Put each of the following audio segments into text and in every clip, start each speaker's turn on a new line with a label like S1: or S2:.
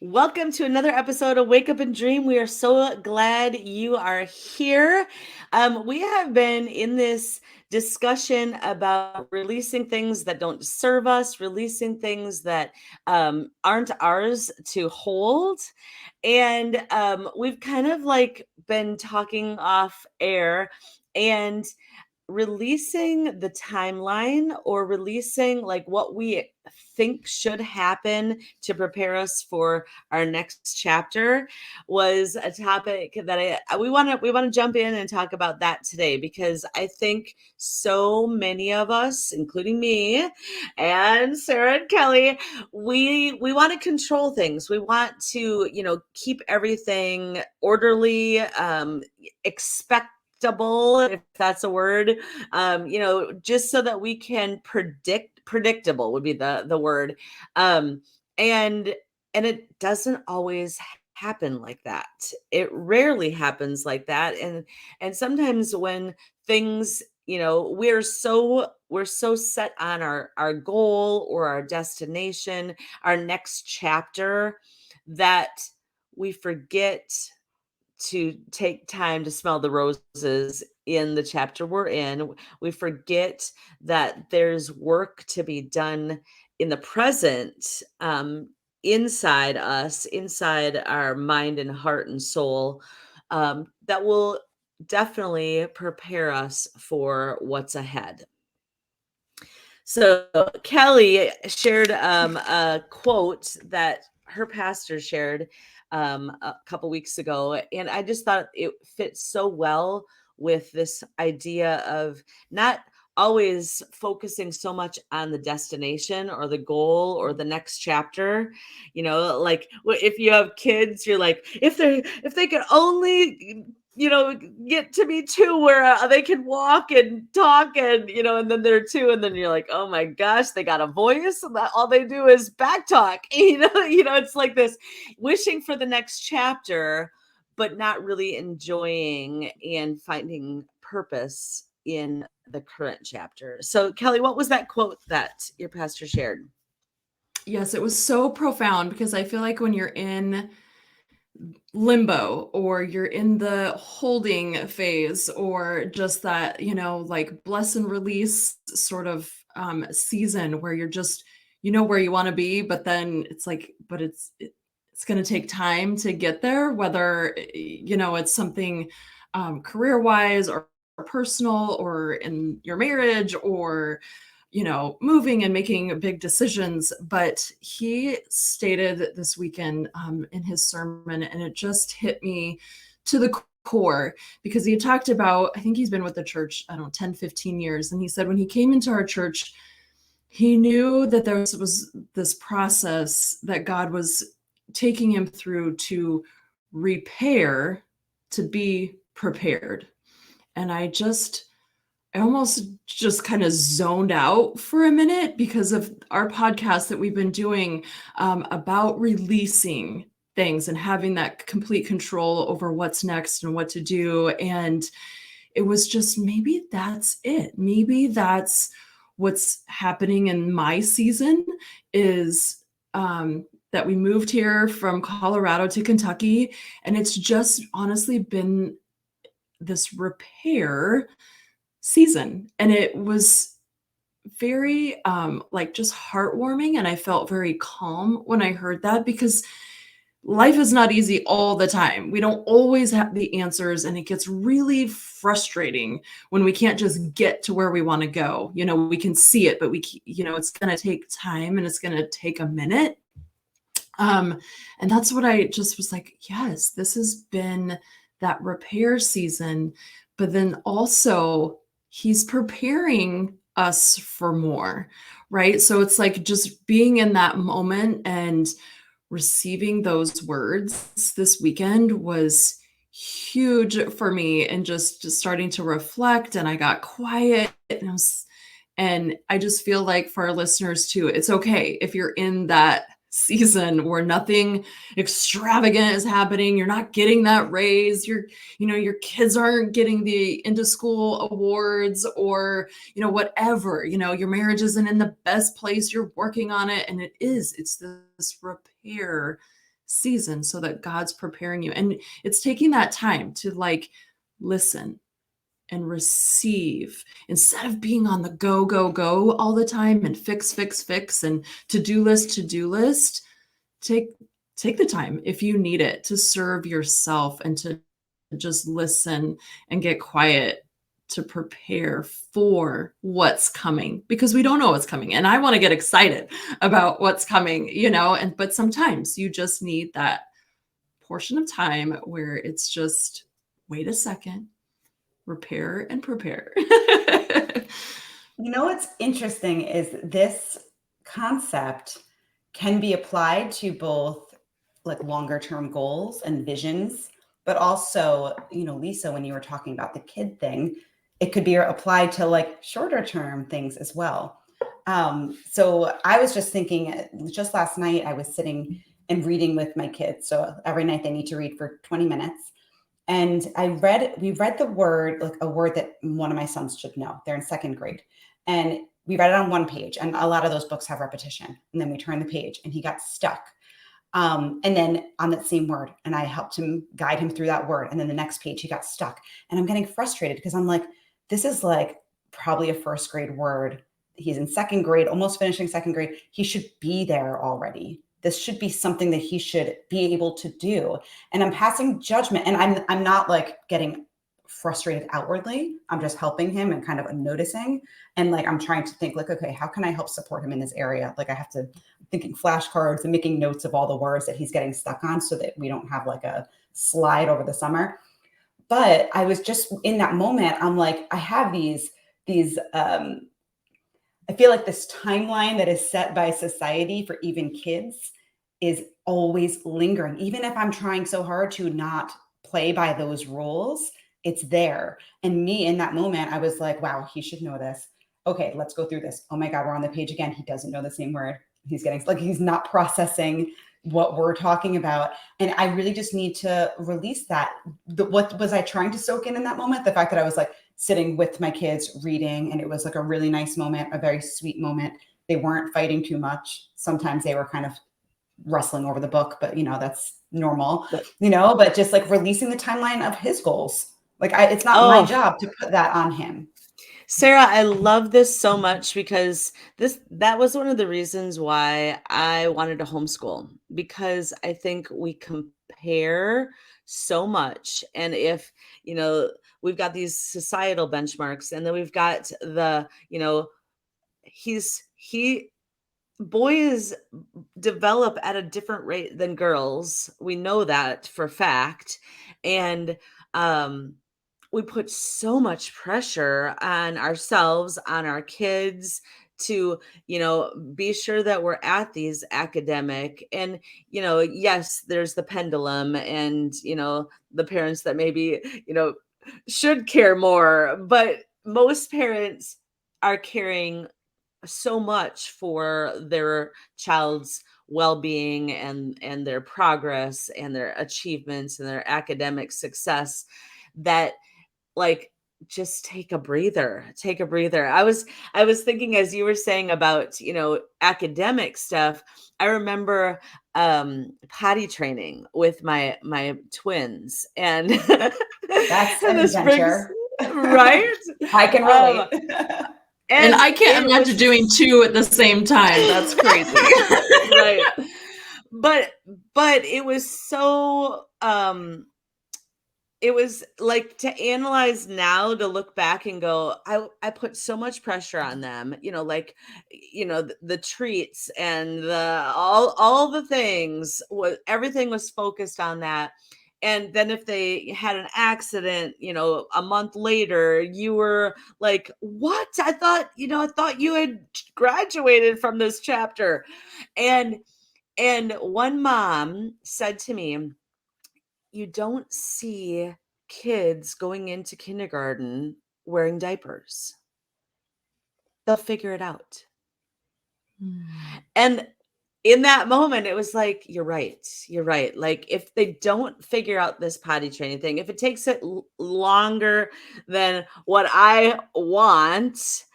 S1: Welcome to another episode of Wake Up and Dream. We are so glad you are here. We have been in this discussion about releasing things that don't serve us, releasing things that aren't ours to hold. And we've kind of like been talking off air and releasing the timeline or releasing like what we think should happen to prepare us for our next chapter was a topic that we want to jump in and talk about that today, because I think so many of us, including me and Sarah and Kelly, we want to control things. We want to, keep everything orderly, expectable, if that's a word, just so that we can predictable would be the word. um and it doesn't always happen like that. It rarely happens like that. And sometimes when things, we're so set on our goal or our destination, our next chapter, that we forget to take time to smell the roses in the chapter we're in. We forget that there's work to be done in the present, inside us, inside our mind and heart and soul, that will definitely prepare us for what's ahead. So Kelly shared a quote that her pastor shared a couple weeks ago, and I just thought it fits so well with this idea of not always focusing so much on the destination or the goal or the next chapter. Like if you have kids, you're like, if they could only get to be two where they can walk and talk, and then they're two, and then you're like, oh my gosh, they got a voice and that all they do is back talk. It's like this wishing for the next chapter, but not really enjoying and finding purpose in the current chapter. So Kelly, what was that quote that your pastor shared?
S2: Yes, it was so profound because I feel like when you're in limbo or you're in the holding phase or just that, like bless and release sort of season where you're just, where you want to be, but then it's like, but it's going to take time to get there, whether, it's something career wise or personal or in your marriage or moving and making big decisions. But he stated this weekend in his sermon, and it just hit me to the core because he had talked about, I think he's been with the church, I don't know, 10, 15 years. And he said when he came into our church, he knew that there was this process that God was taking him through to repair, to be prepared. And I almost just kind of zoned out for a minute because of our podcast that we've been doing about releasing things and having that complete control over what's next and what to do. And it was just, maybe that's it. Maybe that's what's happening in my season is that we moved here from Colorado to Kentucky. And it's just honestly been this repair season, and it was very like just heartwarming, and I felt very calm when I heard that because life is not easy all the time. We don't always have the answers, and it gets really frustrating when we can't just get to where we want to go. We can see it, but it's going to take time and it's going to take a minute. And that's what I just was like, yes, this has been that repair season, but then also he's preparing us for more, right? So it's like just being in that moment and receiving those words this weekend was huge for me, and just starting to reflect, and I got quiet, and I just feel like for our listeners too, it's okay if you're in that season where nothing extravagant is happening. You're not getting that raise. Your kids aren't getting the into school awards or, whatever, your marriage isn't in the best place. You're working on it. And it's this repair season so that God's preparing you. And it's taking that time to like listen and receive instead of being on the go, go, go all the time and fix, fix, fix and to-do list, to-do list. Take the time if you need it to serve yourself and to just listen and get quiet to prepare for what's coming because we don't know what's coming. And I want to get excited about what's coming, but sometimes you just need that portion of time where it's just wait a second, repair and prepare.
S3: You know what's interesting is this concept can be applied to both like longer term goals and visions, but also, Lisa, when you were talking about the kid thing, it could be applied to like shorter term things as well. So I was just thinking, just last night, I was sitting and reading with my kids. So every night they need to read for 20 minutes. And we read the word, like a word that one of my sons should know. They're in second grade. And we read it on one page. And a lot of those books have repetition. And then we turned the page and he got stuck. And then on that same word, and I helped him guide him through that word. And then the next page, he got stuck. And I'm getting frustrated because I'm like, this is like probably a first grade word. He's in second grade, almost finishing second grade. He should be there already. This should be something that he should be able to do. And I'm passing judgment. And I'm not like getting frustrated outwardly. I'm just helping him and kind of noticing. And like, I'm trying to think like, okay, how can I help support him in this area? Like I'm thinking flashcards and making notes of all the words that he's getting stuck on so that we don't have like a slide over the summer. But I was just in that moment, I'm like, I have these, I feel like this timeline that is set by society for even kids is always lingering. Even if I'm trying so hard to not play by those rules, it's there. And me in that moment, I was like, wow, he should know this. Okay, let's go through this. Oh my God, we're on the page again. He doesn't know the same word. He's not processing what we're talking about. And I really just need to release that. What was I trying to soak in that moment? The fact that I was like sitting with my kids reading, and it was like a really nice moment, a very sweet moment. They weren't fighting too much. Sometimes they were kind of wrestling over the book, but that's normal, but just like releasing the timeline of his goals. Like it's not my job to put that on him.
S1: Sara, I love this so much because that was one of the reasons why I wanted to homeschool, because I think we compare so much. And if, we've got these societal benchmarks, and then we've got the, boys develop at a different rate than girls. We know that for a fact. And, we put so much pressure on ourselves, on our kids to, be sure that we're at these academic and, yes, there's the pendulum and, the parents that maybe, should care more, but most parents are caring so much for their child's well-being and their progress and their achievements and their academic success that like just take a breather. I was thinking as you were saying about academic stuff. I remember potty training with my twins, and
S3: that's an
S1: this
S3: adventure.
S1: Right.
S3: I can relate.
S2: And I can't imagine doing two at the same time. That's crazy.
S1: Right. But it was so it was like to analyze now, to look back and go, I put so much pressure on them, the treats and all the things, everything was focused on that. And then if they had an accident, a month later, you were like, what? I thought you had graduated from this chapter. And one mom said to me, you don't see kids going into kindergarten wearing diapers. They'll figure it out. And in that moment, it was like, you're right. Like if they don't figure out this potty training thing, if it takes it longer than what I want,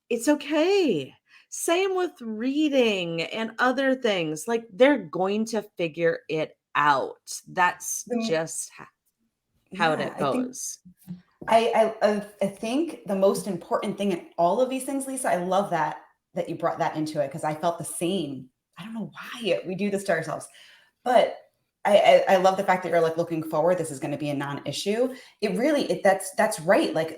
S1: it's okay. Same with reading and other things. Like, they're going to figure it out. That's
S3: The-
S1: just how
S3: yeah,
S1: it
S3: I think
S1: goes.
S3: I think the most important thing in all of these things, Lisa, I love that you brought that into it because I felt the same. I don't know why we do this to ourselves, but I love the fact that you're like looking forward. This is going to be a non-issue. That's right. Like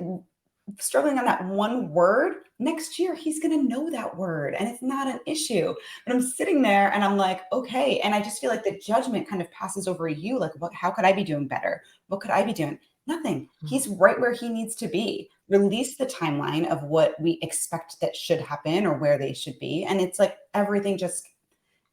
S3: struggling on that one word, next year he's going to know that word and it's not an issue. But I'm sitting there and I'm like, okay. And I just feel like the judgment kind of passes over you. Like, how could I be doing better? What could I be doing? Nothing. He's right where he needs to be. Release the timeline of what we expect that should happen or where they should be. And it's like everything just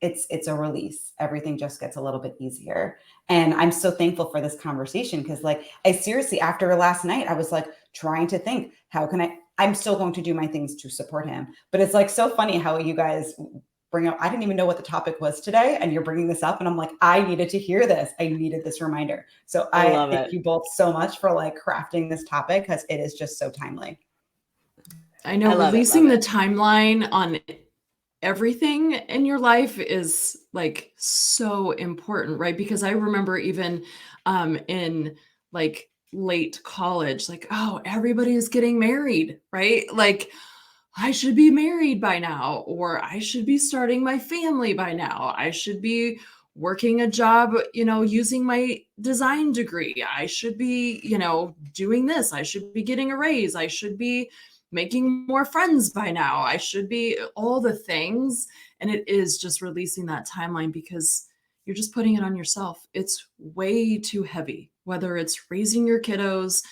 S3: it's a release. Everything just gets a little bit easier. And I'm so thankful for this conversation because like I seriously after last night I was like trying to think how can I'm still going to do my things to support him. But it's like so funny how you guys bring up I didn't even know what the topic was today and you're bringing this up and I'm like I needed to hear this. I needed this reminder. So
S1: I
S3: I
S1: love
S3: thank
S1: it.
S3: you both so much for like crafting this topic because it is just so timely.
S2: I know
S1: I love it.
S2: releasing
S1: Love
S2: the
S1: it.
S2: timeline on everything in your life is like so important, right? Because I remember even in like late college, like, oh, everybody is getting married, right? Like, I should be married by now, or I should be starting my family by now. I should be working a job, using my design degree. I should be, doing this. I should be getting a raise. I should be making more friends by now. I should be all the things. And it is just releasing that timeline because you're just putting it on yourself. It's way too heavy, whether it's raising your kiddos,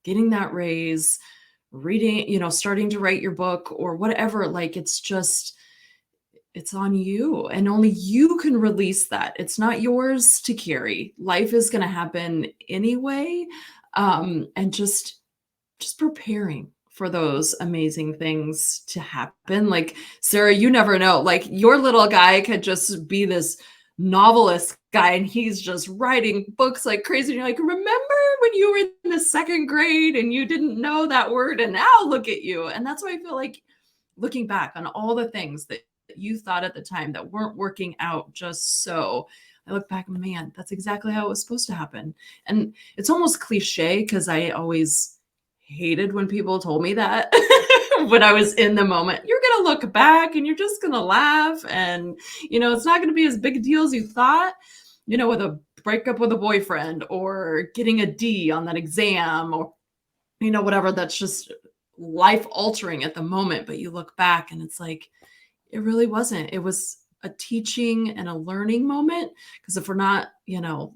S2: getting that raise, reading, starting to write your book or whatever. Like it's on you and only you can release that. It's not yours to carry. Life is going to happen anyway. And just preparing for those amazing things to happen. Like Sara, you never know. Like your little guy could just be this novelist guy and he's just writing books like crazy. And you're like, remember when you were in the second grade and you didn't know that word and now look at you. And that's why I feel like looking back on all the things that you thought at the time that weren't working out just so, I look back, man, that's exactly how it was supposed to happen. And it's almost cliche because I always hated when people told me that when I was in the moment. You're going to look back and you're just going to laugh. And, it's not going to be as big a deal as you thought, with a breakup with a boyfriend or getting a D on that exam or, whatever. That's just life altering at the moment. But you look back and it's like, it really wasn't. It was a teaching and a learning moment because if we're not,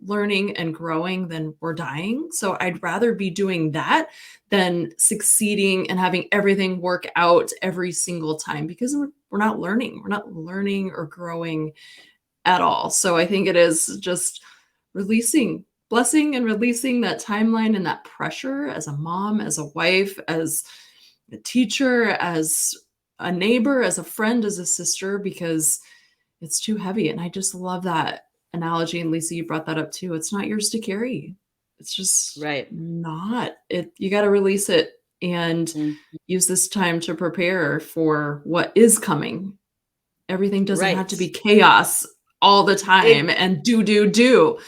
S2: learning and growing, then we're dying. So I'd rather be doing that than succeeding and having everything work out every single time because we're not learning. We're not learning or growing at all. So I think it is just blessing and releasing that timeline and that pressure as a mom, as a wife, as a teacher, as a neighbor, as a friend, as a sister, because it's too heavy. And I just love that analogy. And Lisa, you brought that up too. It's not yours to carry. It's just
S1: Right.
S2: not it. You got to release it and use this time to prepare for what is coming. Everything doesn't have
S1: Right.
S2: to be chaos all the time and do.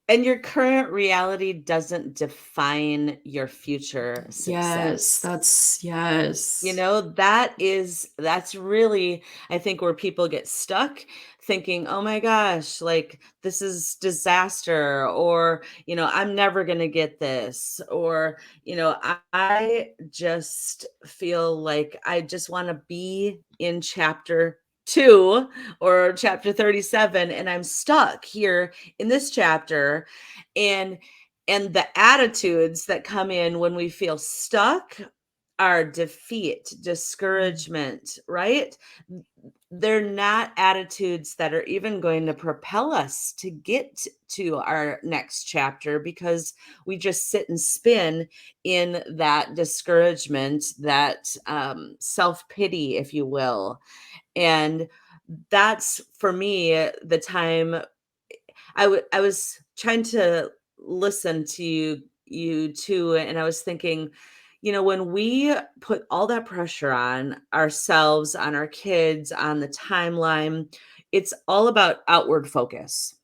S1: And your current reality doesn't define your future success.
S2: Yes.
S1: That's really, I think, where people get stuck thinking, oh my gosh, like this is disaster, or, I'm never going to get this, or, I just feel like I just want to be in chapter 2 or chapter 37 and I'm stuck here in this chapter. And the attitudes that come in when we feel stuck are defeat, discouragement, right? They're not attitudes that are even going to propel us to get to our next chapter because we just sit and spin in that discouragement, that self-pity, if you will. And that's for me the time I was trying to listen to you too, and I was thinking, when we put all that pressure on ourselves, on our kids, on the timeline, it's all about outward focus.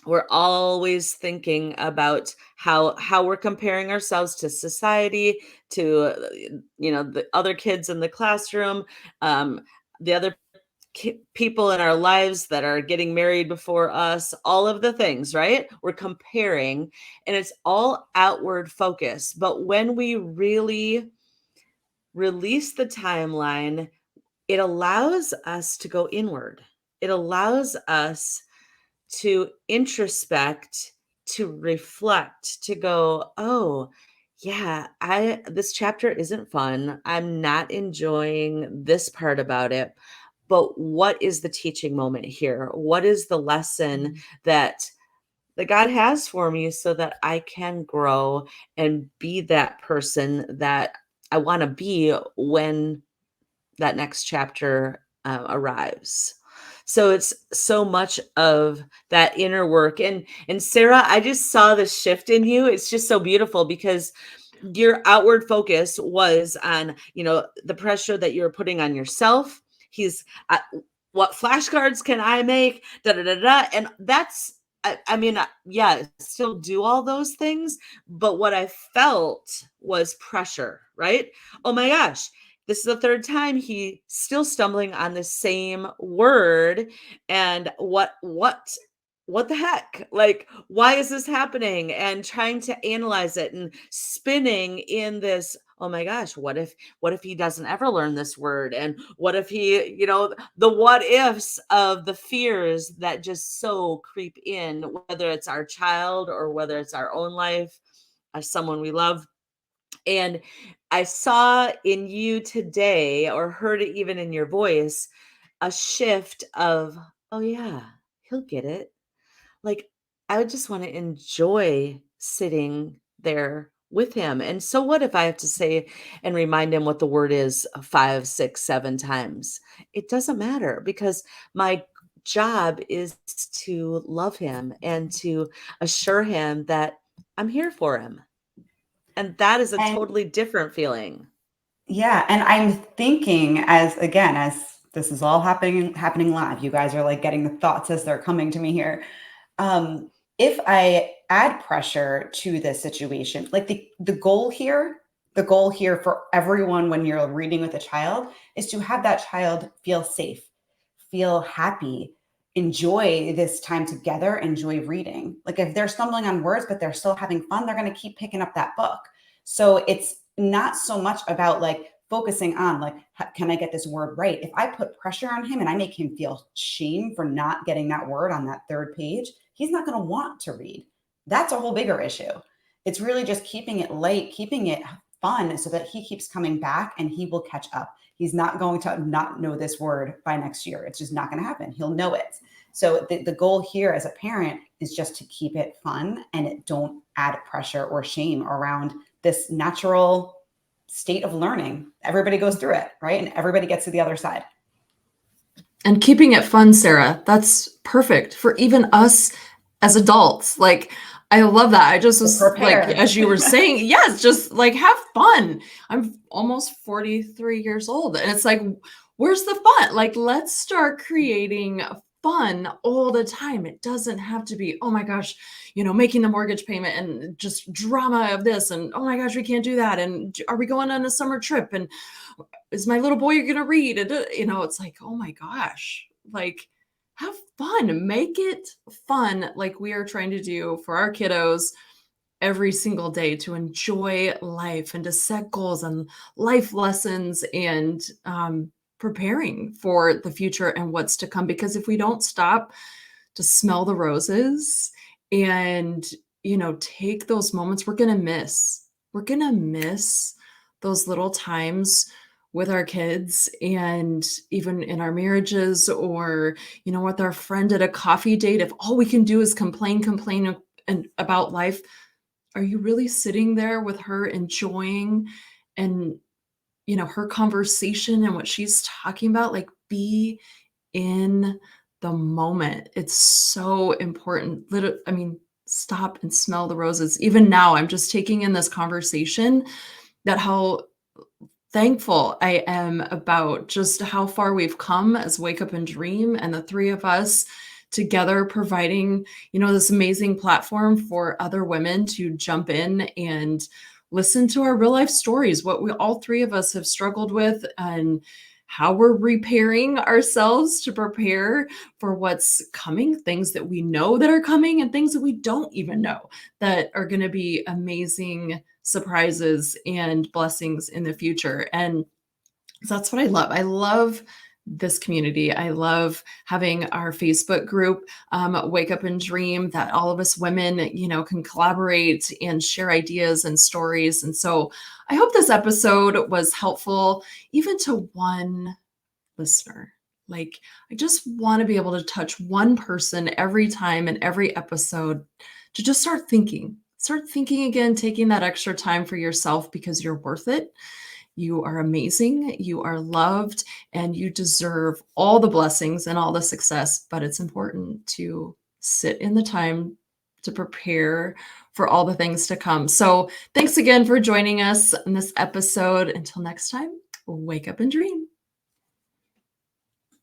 S1: We're always thinking about how we're comparing ourselves to society, to the other kids in the classroom, the other people in our lives that are getting married before us, all of the things, right? We're comparing, and it's all outward focus. But when we really release the timeline, it allows us to go inward. It allows us to introspect, to reflect, to go, oh, yeah, this chapter isn't fun. I'm not enjoying this part about it. But what is the teaching moment here? What is the lesson that God has for me so that I can grow and be that person that I want to be when that next chapter arrives. So it's so much of that inner work. And Sarah, I just saw the shift in you. It's just so beautiful because your outward focus was on, the pressure that you're putting on yourself. He's what flashcards can I make? Da da da da. And that's, I mean, yeah, still do all those things. But what I felt was pressure, right? Oh my gosh, this is the third time he's still stumbling on the same word. And what the heck? Like, why is this happening? And trying to analyze it and spinning in this, oh my gosh, what if he doesn't ever learn this word? And what if he, the what ifs of the fears that just so creep in, whether it's our child or whether it's our own life, someone we love. And I saw in you today, or heard it even in your voice, a shift of, oh yeah, he'll get it. Like, I would just want to enjoy sitting there with him. And so what if I have to say and remind him what the word is 5, 6, 7 times? It doesn't matter, because my job is to love him and to assure him that I'm here for him. And that is a
S3: And
S1: totally different feeling.
S3: yeah, and I'm thinking, as this is all happening live, you guys are like getting the thoughts as they're coming to me here. If I add pressure to this situation, like the goal here, for everyone when you're reading with a child is to have that child feel safe, feel happy, enjoy this time together, enjoy reading. Like if they're stumbling on words, but they're still having fun, they're going to keep picking up that book. So it's not so much about like focusing on like, can I get this word right? If I put pressure on him and I make him feel shame for not getting that word on that third page, he's not going to want to read. That's a whole bigger issue. It's really just keeping it light, keeping it fun so that he keeps coming back and he will catch up. He's not going to not know this word by next year. It's just not going to happen. He'll know it. So the goal here as a parent is just to keep it fun and don't add pressure or shame around this natural state of learning. Everybody goes through it, right? And everybody gets to the other side.
S2: And keeping it fun, Sarah, that's perfect for even us as adults. Like, I love that. I just was like, as you were saying, yes, just like have fun. I'm almost 43 years old. And it's like, where's the fun? Like, let's start creating fun all the time. It doesn't have to be, oh my gosh, making the mortgage payment and just drama of this. And oh my gosh, we can't do that. And are we going on a summer trip? And is my little boy going to read? And, it's like, oh my gosh, like have fun, make it fun. Like we are trying to do for our kiddos every single day, to enjoy life and to set goals and life lessons and, preparing for the future and what's to come. Because if we don't stop to smell the roses and, take those moments, we're going to miss those little times with our kids, and even in our marriages, or, with our friend at a coffee date. If all we can do is complain and about life, are you really sitting there with her enjoying and, her conversation and what she's talking about? Like, be in the moment. It's so important. Stop and smell the roses. Even now, I'm just taking in this conversation that how thankful I am about just how far we've come as Wake Up and Dream, and the three of us together providing, this amazing platform for other women to jump in and listen to our real life stories, what we all three of us have struggled with, and how we're repairing ourselves to prepare for what's coming, things that we know that are coming and things that we don't even know that are going to be amazing surprises and blessings in the future. And that's what I love. I love this community. I love having our Facebook group, Wake Up and Dream, that all of us women, can collaborate and share ideas and stories. And so I hope this episode was helpful, even to one listener. Like, I just want to be able to touch one person every time in every episode to just start thinking again, taking that extra time for yourself, because you're worth it. You are amazing, you are loved, and you deserve all the blessings and all the success. But it's important to sit in the time to prepare for all the things to come. So thanks again for joining us in this episode. Until next time, wake up and dream.